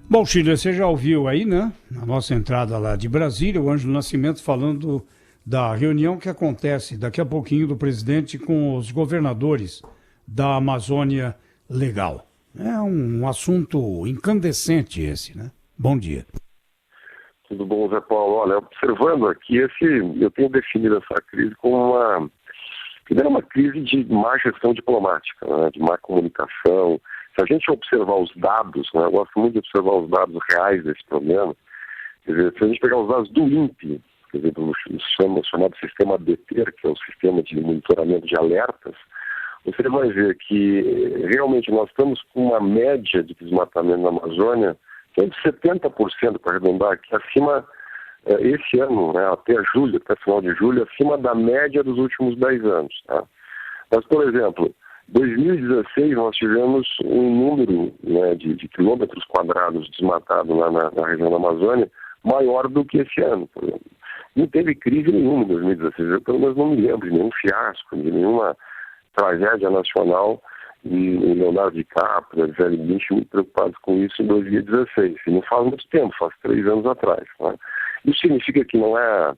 Bom, Sheila, você já ouviu aí, né? Na nossa entrada lá de Brasília, o Ângelo Nascimento falando da reunião que acontece daqui a pouquinho do presidente com os governadores da Amazônia Legal. É um assunto incandescente esse, né? Bom dia. Tudo bom, Zé Paulo? Olha, observando aqui, eu tenho definido essa crise como primeiro, uma crise de má gestão diplomática, né? De má comunicação. Se a gente observar os dados, né? Eu gosto muito de observar os dados reais desse problema. Quer dizer, se a gente pegar os dados do INPE, quer dizer, do chamado sistema DETER, que é o sistema de monitoramento de alertas, você vai ver que realmente nós estamos com uma média de desmatamento na Amazônia que é de 70%, para arredondar aqui, acima, esse ano, né, até julho, até final de julho, acima da média dos últimos 10 anos. Tá? Mas, por exemplo, em 2016 nós tivemos um número, né, de quilômetros quadrados desmatados lá na região da Amazônia maior do que esse ano. Por exemplo. Não teve crise nenhuma em 2016, eu pelo menos não me lembro de nenhum fiasco, de nenhuma tragédia nacional, e Leonardo DiCaprio, Zé Lynch muito preocupados com isso em 2016. E não faz muito tempo, faz 3 anos atrás. Né? Isso significa que não é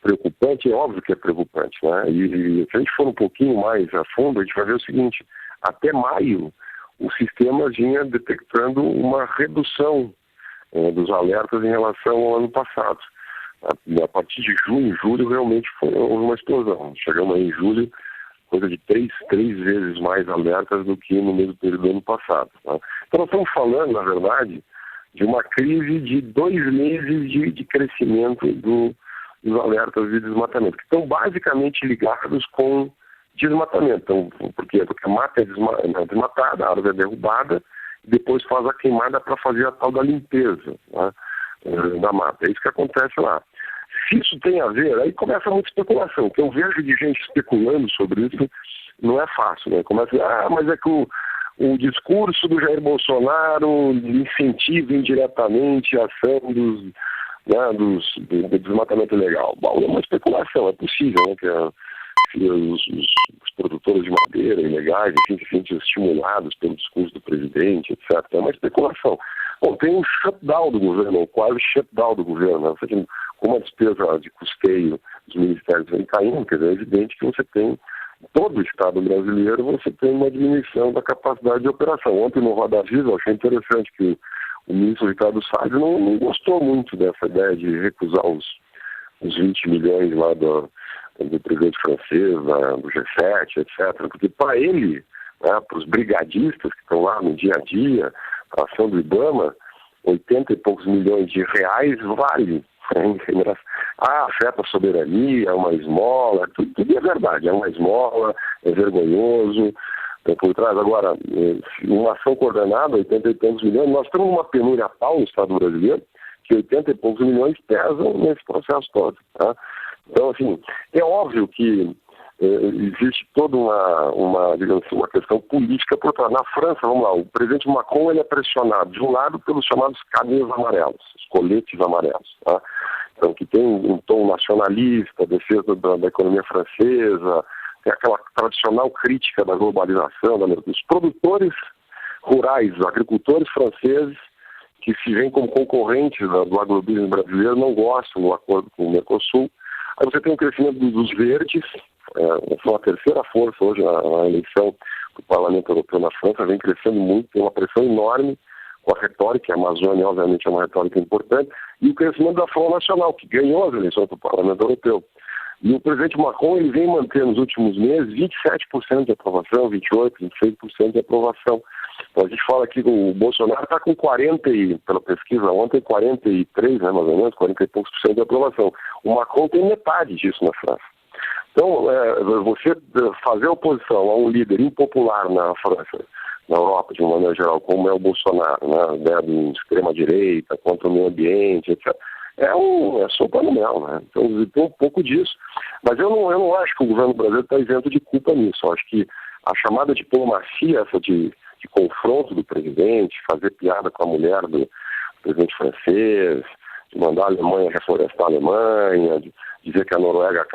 preocupante? É óbvio que é preocupante. Né? E se a gente for um pouquinho mais a fundo, a gente vai ver o seguinte: até maio, o sistema vinha detectando uma redução dos alertas em relação ao ano passado. A partir de junho, julho, realmente houve uma explosão. Chegamos aí em julho, coisa de três vezes mais alertas do que no mesmo período do ano passado. Tá? Então nós estamos falando, na verdade, de uma crise de 2 meses de crescimento dos alertas de desmatamento, que estão basicamente ligados com desmatamento. Então, por quê? Porque a mata é desmatada, a árvore é derrubada, e depois faz a queimada para fazer a tal da limpeza, né, da mata. É isso que acontece lá. Se isso tem a ver, aí começa muita especulação. O que eu vejo de gente especulando sobre isso não é fácil, né? Começa, mas é que o discurso do Jair Bolsonaro incentiva indiretamente a ação do desmatamento ilegal. Bom, é uma especulação, é possível, né? Que os produtores de madeira ilegais, enfim, se sentem estimulados pelo discurso do presidente, etc. É uma especulação. Bom, tem um shutdown do governo, quase shutdown do governo, né? Seja, como a despesa de custeio dos ministérios vem caindo, quer dizer, é evidente que você tem, em todo o Estado brasileiro, você tem uma diminuição da capacidade de operação. Ontem no Roda Viva, eu achei interessante que o ministro Ricardo Salles não gostou muito dessa ideia de recusar os 20 milhões lá do presidente francês, do G7, etc. Porque para ele, né, para os brigadistas que estão lá no dia a dia, a ação do IBAMA, 80 e poucos milhões de reais vale. Afeta a soberania, é uma esmola, tudo é verdade, é uma esmola, é vergonhoso, por trás. Agora, uma ação coordenada, 80 e poucos milhões, nós temos uma penúria tal no Estado brasileiro, que 80 e poucos milhões pesam nesse processo todo. Tá? Então, assim, é óbvio que existe toda digamos assim, uma questão política por trás. Na França, vamos lá, o presidente Macron ele é pressionado, de um lado, pelos chamados canês amarelos, os coletes amarelos, tá? Então, que tem um tom nacionalista, defesa da economia francesa, tem aquela tradicional crítica da globalização, dos produtores rurais, agricultores franceses, que se veem como concorrentes do agrobismo brasileiro, não gostam do acordo com o Mercosul. Aí você tem o crescimento dos verdes, são a terceira força hoje na eleição do Parlamento Europeu na França, vem crescendo muito, tem uma pressão enorme com a retórica, a Amazônia obviamente é uma retórica importante, e o crescimento da Front Nacional, que ganhou as eleições do Parlamento Europeu. E o presidente Macron ele vem mantendo nos últimos meses 27% de aprovação, 28%, 26% de aprovação. Então a gente fala que o Bolsonaro está com 40%, pela pesquisa ontem, 43%, né, mais ou menos, 40 e poucos por cento de aprovação. O Macron tem metade disso na França. Então, você fazer oposição a um líder impopular na França, na Europa, de uma maneira geral, como é o Bolsonaro, né, de extrema-direita, contra o meio ambiente, etc., é sopa no mel, né? Então, tem um pouco disso. Mas eu não acho que o governo brasileiro está isento de culpa nisso. Eu acho que a chamada diplomacia, essa de confronto do presidente, fazer piada com a mulher do presidente francês, de mandar a Alemanha reflorestar a Alemanha, de dizer que a Noruega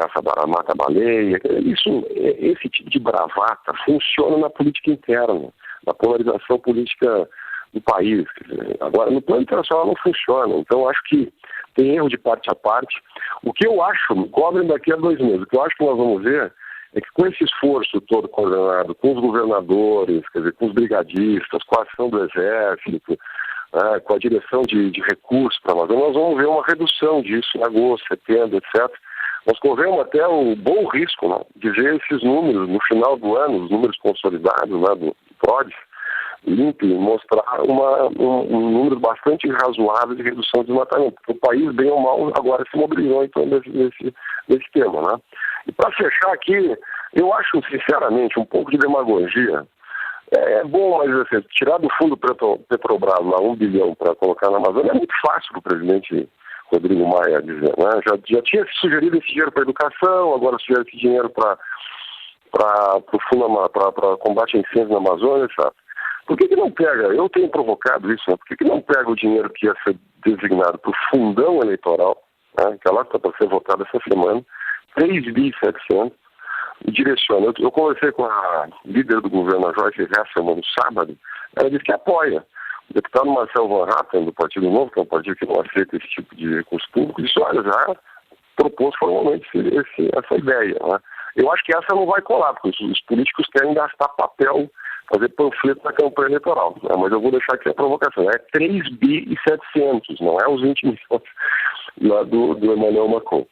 mata a baleia, esse tipo de bravata funciona na política interna, na polarização política do país. Quer dizer, agora, no plano internacional não funciona, então acho que tem erro de parte a parte. O que eu acho, cobrem daqui a 2 meses, o que eu acho que nós vamos ver é que com esse esforço todo coordenado, com os governadores, quer dizer, com os brigadistas, com a ação do Exército, com a direção de recursos para a Amazônia, nós vamos ver uma redução disso em agosto, setembro, etc. Nós corremos até o bom risco, né, de ver esses números no final do ano, os números consolidados, né, do PRODES, limpo, mostrar um número bastante razoável de redução de desmatamento. Porque o país, bem ou mal, agora se mobilizou em torno desse tema, né? E para fechar aqui, eu acho, sinceramente, um pouco de demagogia. É bom, mas assim, tirar do fundo Petrobras lá 1 bilhão para colocar na Amazônia é muito fácil para o presidente Rodrigo Maia dizer, né? Já tinha sugerido esse dinheiro para educação, agora sugere esse dinheiro para combate a incêndios na Amazônia, sabe? Por que não pega, eu tenho provocado isso, né? Por que não pega o dinheiro que ia ser designado para o fundão eleitoral, né? Que é lá que está para ser votado essa semana, 3,7 bilhões, e direciona. Eu conversei com a líder do governo, a Joyce Hasselmann, no sábado, ela disse que apoia. O deputado Marcel Van Hatten, do Partido Novo, que é um partido que não aceita esse tipo de recurso público, disse, olha, já propôs formalmente essa ideia, né? Eu acho que essa não vai colar, porque os políticos querem gastar papel, fazer panfleto na campanha eleitoral, né? Mas eu vou deixar aqui a provocação. É 3,7 bilhões, não é os 20 milhões lá do Emmanuel Macron.